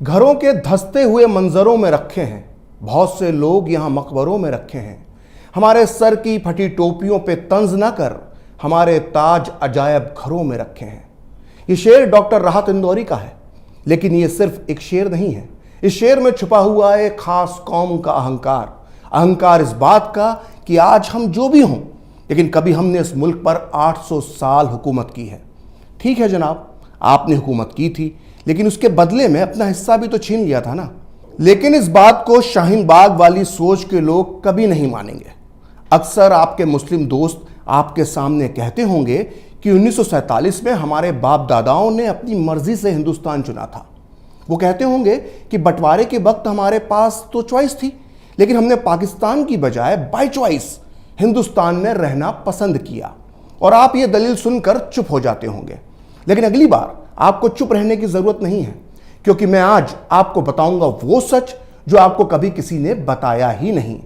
घरों के धंसते हुए मंजरों में रखे हैं, बहुत से लोग यहाँ मकबरों में रखे हैं। हमारे सर की फटी टोपियों पे तंज ना कर, हमारे ताज अजायब घरों में रखे हैं। ये शेर डॉक्टर राहत इंदौरी का है, लेकिन ये सिर्फ एक शेर नहीं है। इस शेर में छुपा हुआ है खास कौम का अहंकार। अहंकार इस बात का कि आज हम जो भी हों, लेकिन कभी हमने इस मुल्क पर 800 साल हुकूमत की है। ठीक है जनाब, आपने हुकूमत की थी, लेकिन उसके बदले में अपना हिस्सा भी तो छीन लिया था ना। लेकिन इस बात को शाहीन बाग वाली सोच के लोग कभी नहीं मानेंगे। अक्सर आपके मुस्लिम दोस्त आपके सामने कहते होंगे कि 1947 में हमारे बाप दादाओं ने अपनी मर्जी से हिंदुस्तान चुना था। वो कहते होंगे कि बंटवारे के वक्त हमारे पास तो चॉइस थी, लेकिन हमने पाकिस्तान की बजाय बाय चॉइस हिंदुस्तान में रहना पसंद किया। और आप ये दलील सुनकर चुप हो जाते होंगे, लेकिन अगली बार आपको चुप रहने की जरूरत नहीं है, क्योंकि मैं आज आपको बताऊंगा वो सच जो आपको कभी किसी ने बताया ही नहीं।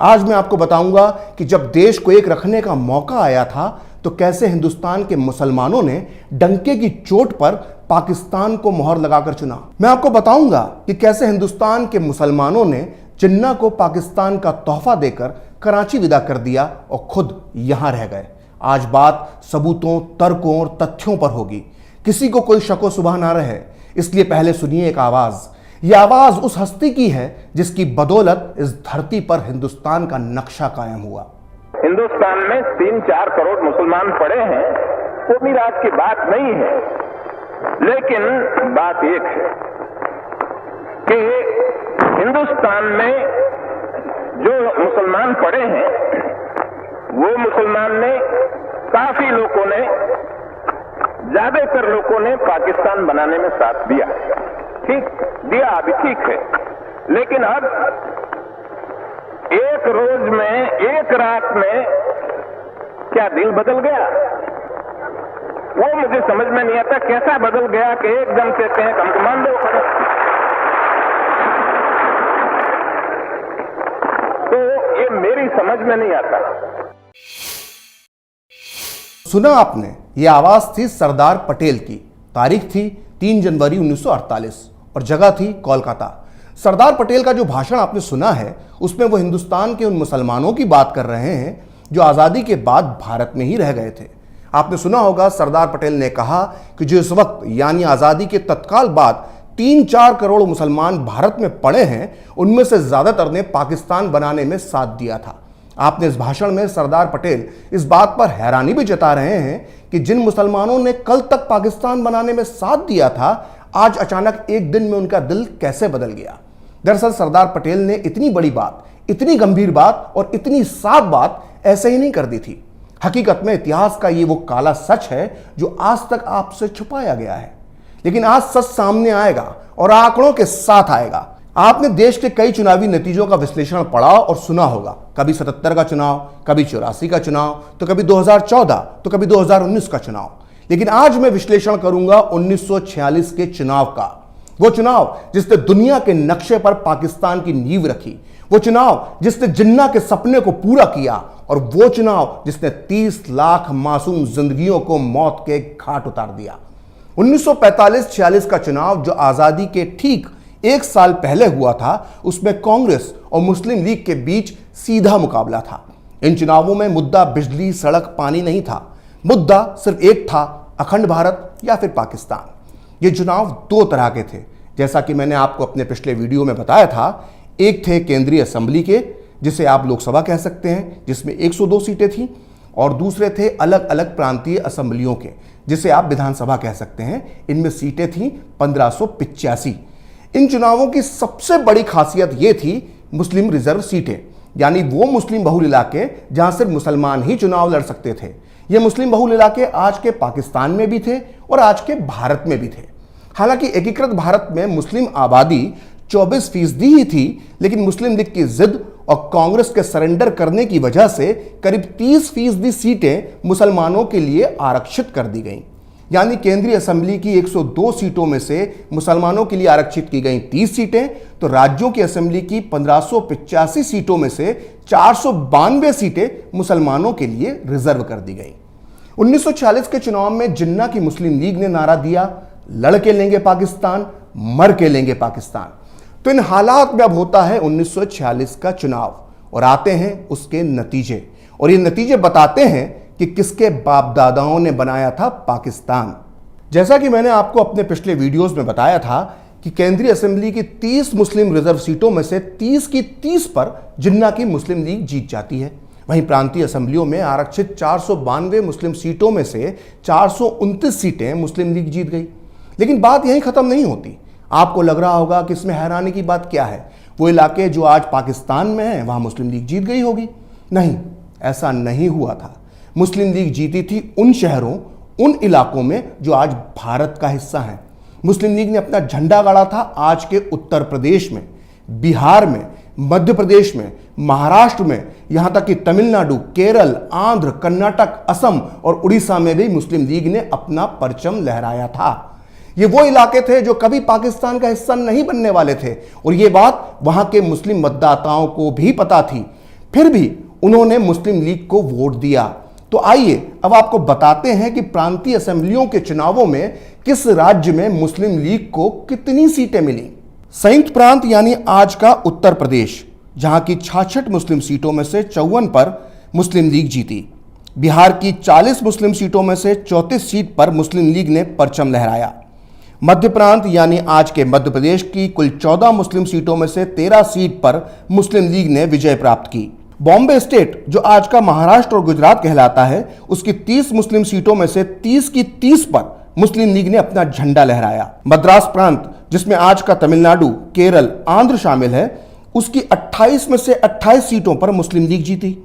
आज मैं आपको बताऊंगा कि जब देश को एक रखने का मौका आया था तो कैसे हिंदुस्तान के मुसलमानों ने डंके की चोट पर पाकिस्तान को मोहर लगाकर चुना। मैं आपको बताऊंगा कि कैसे हिंदुस्तान के मुसलमानों ने जिन्ना को पाकिस्तान का तोहफा देकर कराची विदा कर दिया और खुद यहां रह गए। आज बात सबूतों, तर्कों और तथ्यों पर होगी, किसी को कोई शको सुबह ना रहे। इसलिए पहले सुनिए एक आवाज। यह आवाज उस हस्ती की है जिसकी बदौलत इस धरती पर हिंदुस्तान का नक्शा कायम हुआ। हिंदुस्तान में 3-4 करोड़ मुसलमान पड़े हैं, वो मिराज की बात नहीं है, लेकिन बात एक है कि हिंदुस्तान में जो मुसलमान पड़े हैं, वो मुसलमान ने, काफी लोगों ने, ज्यादातर लोगों ने पाकिस्तान बनाने में साथ दिया। ठीक दिया, अभी ठीक है, लेकिन अब एक रोज में, एक रात में क्या दिल बदल गया? वो मुझे समझ में नहीं आता कैसा बदल गया कि एकदम कहते हैं हम कमांडो करो। तो ये मेरी समझ में नहीं आता। सुना आपने, यह आवाज थी सरदार पटेल की। तारीख थी 3 जनवरी 1948 और जगह थी कोलकाता। सरदार पटेल का जो भाषण आपने सुना है, उसमें वो हिंदुस्तान के उन मुसलमानों की बात कर रहे हैं जो आज़ादी के बाद भारत में ही रह गए थे। आपने सुना होगा सरदार पटेल ने कहा कि जो इस वक्त यानी आज़ादी के तत्काल बाद 3-4 करोड़ मुसलमान भारत में पड़े हैं, उनमें से ज़्यादातर ने पाकिस्तान बनाने में साथ दिया था। आपने इस भाषण में सरदार पटेल इस बात पर हैरानी भी जता रहे हैं कि जिन मुसलमानों ने कल तक पाकिस्तान बनाने में साथ दिया था, आज अचानक एक दिन में उनका दिल कैसे बदल गया। दरअसल सरदार पटेल ने इतनी बड़ी बात, इतनी गंभीर बात और इतनी साफ बात ऐसे ही नहीं कर दी थी। हकीकत में इतिहास का ये वो काला सच है जो आज तक आपसे छुपाया गया है, लेकिन आज सच सामने आएगा और आंकड़ों के साथ आएगा। आपने देश के कई चुनावी नतीजों का विश्लेषण पढ़ा और सुना होगा, कभी 77 का चुनाव, कभी 84 का चुनाव, तो कभी 2014, तो कभी 2019 का चुनाव। लेकिन आज मैं विश्लेषण करूंगा 1946 के चुनाव का। वो चुनाव जिसने दुनिया के नक्शे पर पाकिस्तान की नींव रखी, वो चुनाव जिसने जिन्ना के सपने को पूरा किया, और वो चुनाव जिसने 30 लाख मासूम जिंदगियों को मौत के घाट उतार दिया। 1945-46 का चुनाव जो आजादी के ठीक 1 साल पहले हुआ था, उसमें कांग्रेस और मुस्लिम लीग के बीच सीधा मुकाबला था। इन चुनावों में मुद्दा बिजली, सड़क, पानी नहीं था। मुद्दा सिर्फ एक था, अखंड भारत या फिर पाकिस्तान। ये चुनाव 2 तरह के थे, जैसा कि मैंने आपको अपने पिछले वीडियो में बताया था। एक थे केंद्रीय असेंबली के, जिसे आप लोकसभा कह सकते हैं, जिसमें 102 सीटें थीं, और दूसरे थे अलग अलग प्रांतीय असेंबलियों के, जिसे आप विधानसभा कह सकते हैं। इनमें सीटें थीं 1585। इन चुनावों की सबसे बड़ी खासियत यह थी मुस्लिम रिजर्व सीटें, यानी वो मुस्लिम बहुल इलाके जहां सिर्फ मुसलमान ही चुनाव लड़ सकते थे। ये मुस्लिम बहुल इलाके आज के पाकिस्तान में भी थे और आज के भारत में भी थे। हालांकि एकीकृत भारत में मुस्लिम आबादी 24% ही थी, लेकिन मुस्लिम लीग की जिद और कांग्रेस के सरेंडर करने की वजह से करीब 30% सीटें मुसलमानों के लिए आरक्षित कर दी गईं। यानी केंद्रीय असेंबली की 102 सीटों में से मुसलमानों के लिए आरक्षित की गई 30 सीटें, तो राज्यों की असेंबली की 1585 सीटों में से 492 सीटें मुसलमानों के लिए रिजर्व कर दी गई। 1946 के चुनाव में जिन्ना की मुस्लिम लीग ने नारा दिया, लड़के लेंगे पाकिस्तान, मर के लेंगे पाकिस्तान। तो इन हालात में अब होता है 1946 का चुनाव और आते हैं उसके नतीजे, और ये नतीजे बताते हैं कि किसके बाप दादाओं ने बनाया था पाकिस्तान। जैसा कि मैंने आपको अपने पिछले वीडियोस में बताया था कि केंद्रीय असेंबली की 30 मुस्लिम रिजर्व सीटों में से 30 की 30 पर जिन्ना की मुस्लिम लीग जीत जाती है। वहीं प्रांतीय असेंबलियों में आरक्षित 492 मुस्लिम सीटों में से 429 सीटें मुस्लिम लीग जीत गई। लेकिन बात यहीं खत्म नहीं होती। आपको लग रहा होगा कि इसमें हैरानी की बात क्या है, वो इलाके जो आज पाकिस्तान में हैं वहां मुस्लिम लीग जीत गई होगी। नहीं, ऐसा नहीं हुआ था। मुस्लिम लीग जीती थी उन शहरों, उन इलाकों में जो आज भारत का हिस्सा हैं। मुस्लिम लीग ने अपना झंडा गाड़ा था आज के उत्तर प्रदेश में, बिहार में, मध्य प्रदेश में, महाराष्ट्र में, यहां तक कि तमिलनाडु, केरल, आंध्र, कर्नाटक, असम और उड़ीसा में भी मुस्लिम लीग ने अपना परचम लहराया था। ये वो इलाके थे जो कभी पाकिस्तान का हिस्सा नहीं बनने वाले थे और ये बात वहां के मुस्लिम मतदाताओं को भी पता थी। फिर भी उन्होंने मुस्लिम लीग को वोट दिया। तो आइए अब आपको बताते हैं कि प्रांतीय असेंबलियों के चुनावों में किस राज्य में मुस्लिम लीग को कितनी सीटें मिली। संयुक्त प्रांत यानी आज का उत्तर प्रदेश, जहां की 66 मुस्लिम सीटों में से 54 पर मुस्लिम लीग जीती। बिहार की 40 मुस्लिम सीटों में से 34 सीट पर मुस्लिम लीग ने परचम लहराया। मध्य प्रांत यानी आज के मध्य प्रदेश की कुल 14 मुस्लिम सीटों में से 13 सीट पर मुस्लिम लीग ने विजय प्राप्त की। बॉम्बे स्टेट जो आज का महाराष्ट्र और गुजरात कहलाता है, उसकी 30 मुस्लिम सीटों में से 30 की 30 पर मुस्लिम लीग ने अपना झंडा लहराया। मद्रास प्रांत जिसमें आज का तमिलनाडु, केरल, आंध्र शामिल है, उसकी 28 में से 28 सीटों पर मुस्लिम लीग जीती।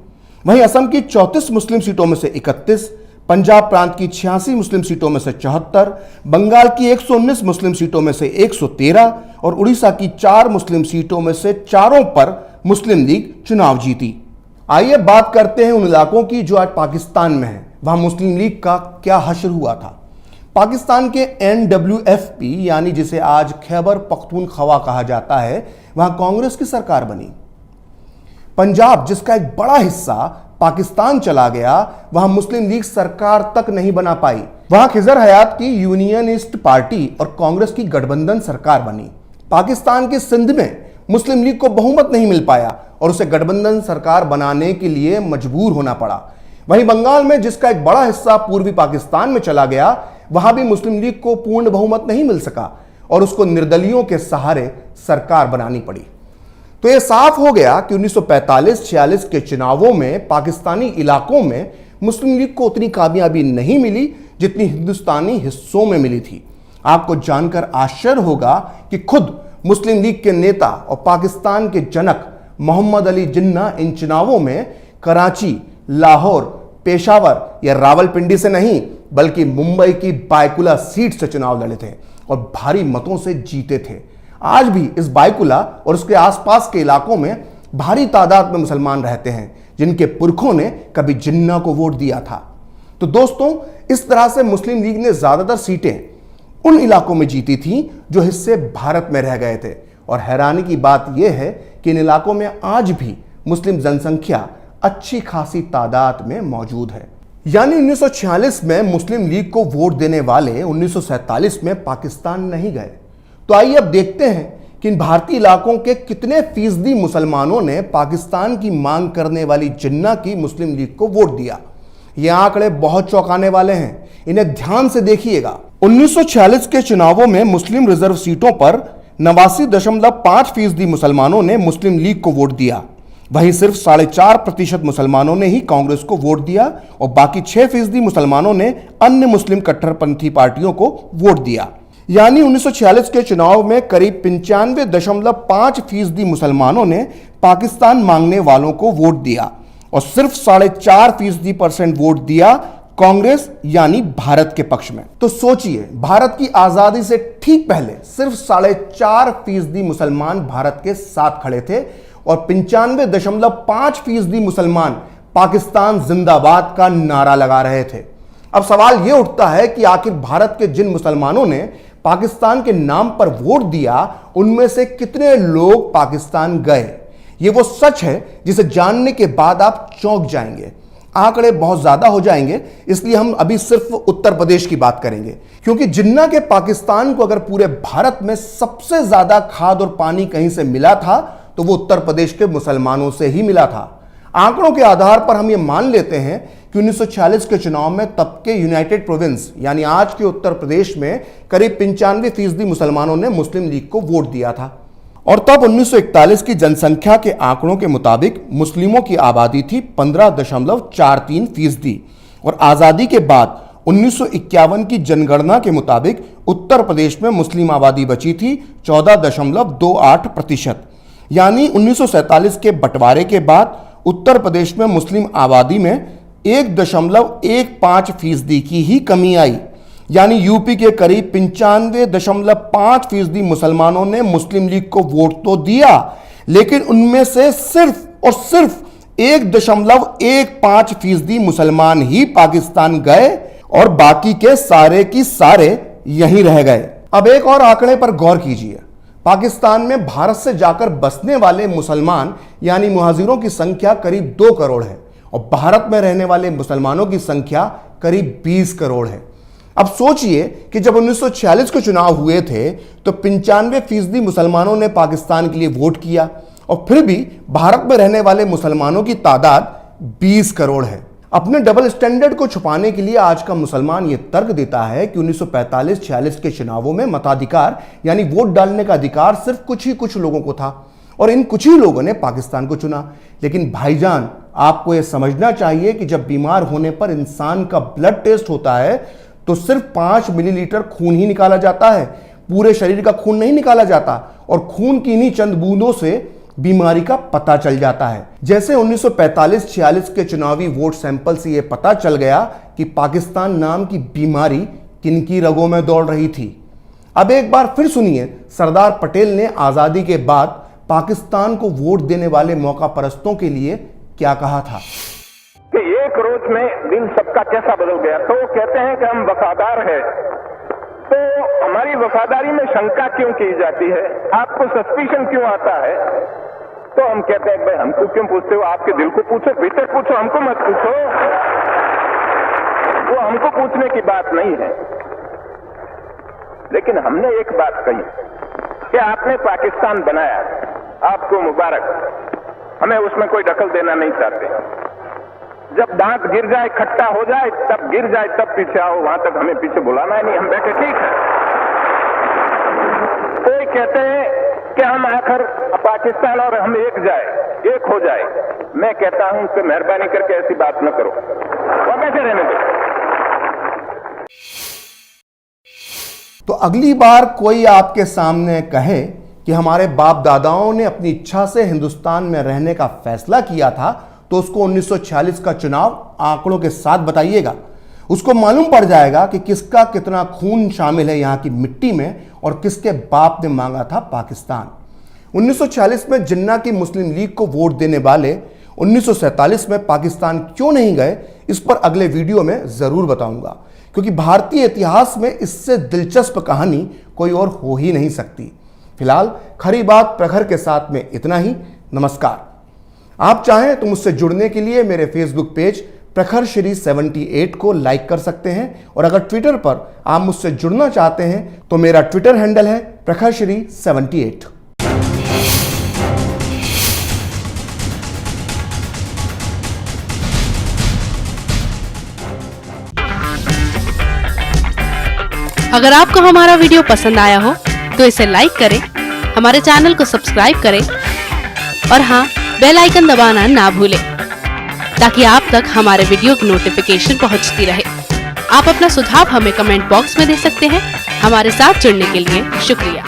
वहीं असम की 34 मुस्लिम सीटों में से 31, पंजाब प्रांत की 86 मुस्लिम सीटों में से 74, बंगाल की 119 मुस्लिम सीटों में से 113 और उड़ीसा की 4 मुस्लिम सीटों में से 4 पर मुस्लिम लीग चुनाव जीती। आइए बात करते हैं उन इलाकों की जो आज पाकिस्तान में है, वहां मुस्लिम लीग का क्या हश्र हुआ था। पाकिस्तान के NWFP यानी जिसे आज खैबर पख्तूनख्वा कहा जाता है, वहां कांग्रेस की सरकार बनी। पंजाब जिसका एक बड़ा हिस्सा पाकिस्तान चला गया, वहां मुस्लिम लीग सरकार तक नहीं बना पाई। वहां खिजर हयात की यूनियनिस्ट पार्टी और कांग्रेस की गठबंधन सरकार बनी। पाकिस्तान के सिंध में मुस्लिम लीग को बहुमत नहीं मिल पाया और उसे गठबंधन सरकार बनाने के लिए मजबूर होना पड़ा। वहीं बंगाल में जिसका एक बड़ा हिस्सा पूर्वी पाकिस्तान में चला गया, वहां भी मुस्लिम लीग को पूर्ण बहुमत नहीं मिल सका और उसको निर्दलियों के सहारे सरकार बनानी पड़ी। तो यह साफ हो गया कि 1945-46 के चुनावों में पाकिस्तानी इलाकों में मुस्लिम लीग को उतनी कामयाबी नहीं मिली जितनी हिंदुस्तानी हिस्सों में मिली थी। आपको जानकर आश्चर्य होगा कि खुद मुस्लिम लीग के नेता और पाकिस्तान के जनक मोहम्मद अली जिन्ना इन चुनावों में कराची, लाहौर, पेशावर या रावलपिंडी से नहीं बल्कि मुंबई की बायकुला सीट से चुनाव लड़े थे और भारी मतों से जीते थे। आज भी इस बायकुला और उसके आसपास के इलाकों में भारी तादाद में मुसलमान रहते हैं जिनके पुरखों ने कभी जिन्ना को वोट दिया था। तो दोस्तों, इस तरह से मुस्लिम लीग ने ज्यादातर सीटें उन इलाकों में जीती थी जो हिस्से भारत में रह गए थे और हैरानी की बात यह है कि इन इलाकों में आज भी मुस्लिम जनसंख्या अच्छी खासी तादाद में मौजूद है। यानी 1946 में मुस्लिम लीग को वोट देने वाले 1947 में पाकिस्तान नहीं गए। तो आइए अब देखते हैं कि इन भारतीय इलाकों के कितने फीसदी मुसलमानों ने पाकिस्तान की मांग करने वाली जिन्ना की मुस्लिम लीग को वोट दिया। ये आंकड़े बहुत चौंकाने वाले हैं, इन्हें ध्यान से देखिएगा। 1946 के चुनावों में मुस्लिम रिजर्व सीटों पर 89.5% मुसलमानों ने मुस्लिम लीग को वोट दिया। वहीं सिर्फ 4.5% मुसलमानों ने ही कांग्रेस को वोट दिया और बाकी 6% मुसलमानों ने अन्य मुस्लिम कट्टरपंथी पार्टियों को वोट दिया। यानी 1946 के चुनाव में करीब 95.5% मुसलमानों ने पाकिस्तान मांगने वालों को वोट दिया और सिर्फ 4.5% वोट दिया कांग्रेस यानी भारत के पक्ष में। तो सोचिए, भारत की आजादी से ठीक पहले सिर्फ 4.5% मुसलमान भारत के साथ खड़े थे और 95.5% मुसलमान पाकिस्तान जिंदाबाद का नारा लगा रहे थे। अब सवाल यह उठता है कि आखिर भारत के जिन मुसलमानों ने पाकिस्तान के नाम पर वोट दिया, उनमें से कितने लोग पाकिस्तान गए? ये वो सच है जिसे जानने के बाद आप चौंक जाएंगे। आंकड़े बहुत ज्यादा हो जाएंगे, इसलिए हम अभी सिर्फ उत्तर प्रदेश की बात करेंगे, क्योंकि जिन्ना के पाकिस्तान को अगर पूरे भारत में सबसे ज्यादा खाद और पानी कहीं से मिला था तो वो उत्तर प्रदेश के मुसलमानों से ही मिला था। आंकड़ों के आधार पर हम ये मान लेते हैं कि 1946 के चुनाव में तब के यूनाइटेड प्रोविंस यानी आज के उत्तर प्रदेश में करीब 95% मुसलमानों ने मुस्लिम लीग को वोट दिया था। और तब 1941 की जनसंख्या के आंकड़ों के मुताबिक मुस्लिमों की आबादी थी 15.43% और आजादी के बाद 1951 की जनगणना के मुताबिक उत्तर प्रदेश में मुस्लिम आबादी बची थी 14.28%। यानी 1947 के बंटवारे के बाद उत्तर प्रदेश में मुस्लिम आबादी में 1.15% की ही कमी आई। यानी यूपी के करीब 95.5% मुसलमानों ने मुस्लिम लीग को वोट तो दिया, लेकिन उनमें से सिर्फ और सिर्फ 1.15% मुसलमान ही पाकिस्तान गए और बाकी के सारे यहीं रह गए। अब एक और आंकड़े पर गौर कीजिए। पाकिस्तान में भारत से जाकर बसने वाले मुसलमान यानी मुहाजिरों की संख्या करीब 2 करोड़ है और भारत में रहने वाले मुसलमानों की संख्या करीब 20 करोड़ है। अब सोचिए कि जब 1946 के चुनाव हुए थे तो 95% मुसलमानों ने पाकिस्तान के लिए वोट किया और फिर भी भारत में रहने वाले मुसलमानों की तादाद 20 करोड़ है। अपने डबल स्टैंडर्ड को छुपाने के लिए आज का मुसलमान यह तर्क देता है कि 1945-46 के चुनावों में मताधिकार यानी वोट डालने का अधिकार सिर्फ कुछ लोगों को था और इन कुछ ही लोगों ने पाकिस्तान को चुना। लेकिन भाईजान, आपको यह समझना चाहिए कि जब बीमार होने पर इंसान का ब्लड टेस्ट होता है तो सिर्फ 5 मिलीलीटर खून ही निकाला जाता है, पूरे शरीर का खून नहीं निकाला जाता और खून की इन्हीं चंद बूंदों से बीमारी का पता चल जाता है। जैसे 1945-46 के चुनावी वोट सैंपल से यह पता चल गया कि पाकिस्तान नाम की बीमारी किनकी रगों में दौड़ रही थी। अब एक बार फिर सुनिए सरदार पटेल ने आजादी के बाद पाकिस्तान को वोट देने वाले मौका परस्तों के लिए क्या कहा था। कि एक रोज में दिन सबका कैसा बदल गया। तो वो कहते हैं कि हम वफादार हैं, तो हमारी वफादारी में शंका क्यों की जाती है, आपको सस्पिशन क्यों आता है। तो हम कहते हैं भाई हमको क्यों पूछते हो, आपके दिल को पूछो, भीतर पूछो, हमको मत पूछो। वो हमको पूछने की बात नहीं है। लेकिन हमने एक बात कही कि आपने पाकिस्तान बनाया, आपको मुबारक, हमें उसमें कोई दखल देना नहीं चाहते। जब दांत गिर जाए, खट्टा हो जाए, तब गिर जाए, तब पीछे आओ, वहां तक हमें पीछे बुलाना है नहीं, हम बैठे ठीक है। कोई कहते हैं कि हम आखिर पाकिस्तान और हम एक हो जाए। मैं कहता हूं कि मेहरबानी करके ऐसी बात न करो, वो कैसे रहने दो। तो अगली बार कोई आपके सामने कहे कि हमारे बाप दादाओं ने अपनी इच्छा से हिंदुस्तान में रहने का फैसला किया था, तो उसको 1946 का चुनाव आंकड़ों के साथ बताइएगा। उसको मालूम पड़ जाएगा कि किसका कितना खून शामिल है यहां की मिट्टी में और किसके बाप ने मांगा था पाकिस्तान। 1946 में जिन्ना की मुस्लिम लीग को वोट देने वाले 1947 में पाकिस्तान क्यों नहीं गए, इस पर अगले वीडियो में जरूर बताऊंगा, क्योंकि भारतीय इतिहास में इससे दिलचस्प कहानी कोई और हो ही नहीं सकती। फिलहाल खरी बात प्रखर के साथ में इतना ही। नमस्कार। आप चाहें तो मुझसे जुड़ने के लिए मेरे फेसबुक पेज प्रखर श्री 78 को लाइक कर सकते हैं और अगर ट्विटर पर आप मुझसे जुड़ना चाहते हैं तो मेरा ट्विटर हैंडल है प्रखर श्री 78। अगर आपको हमारा वीडियो पसंद आया हो तो इसे लाइक करें, हमारे चैनल को सब्सक्राइब करें और हाँ, बेल आइकन दबाना ना भूलें ताकि आप तक हमारे वीडियो की नोटिफिकेशन पहुंचती रहे। आप अपना सुझाव हमें कमेंट बॉक्स में दे सकते हैं। हमारे साथ जुड़ने के लिए शुक्रिया।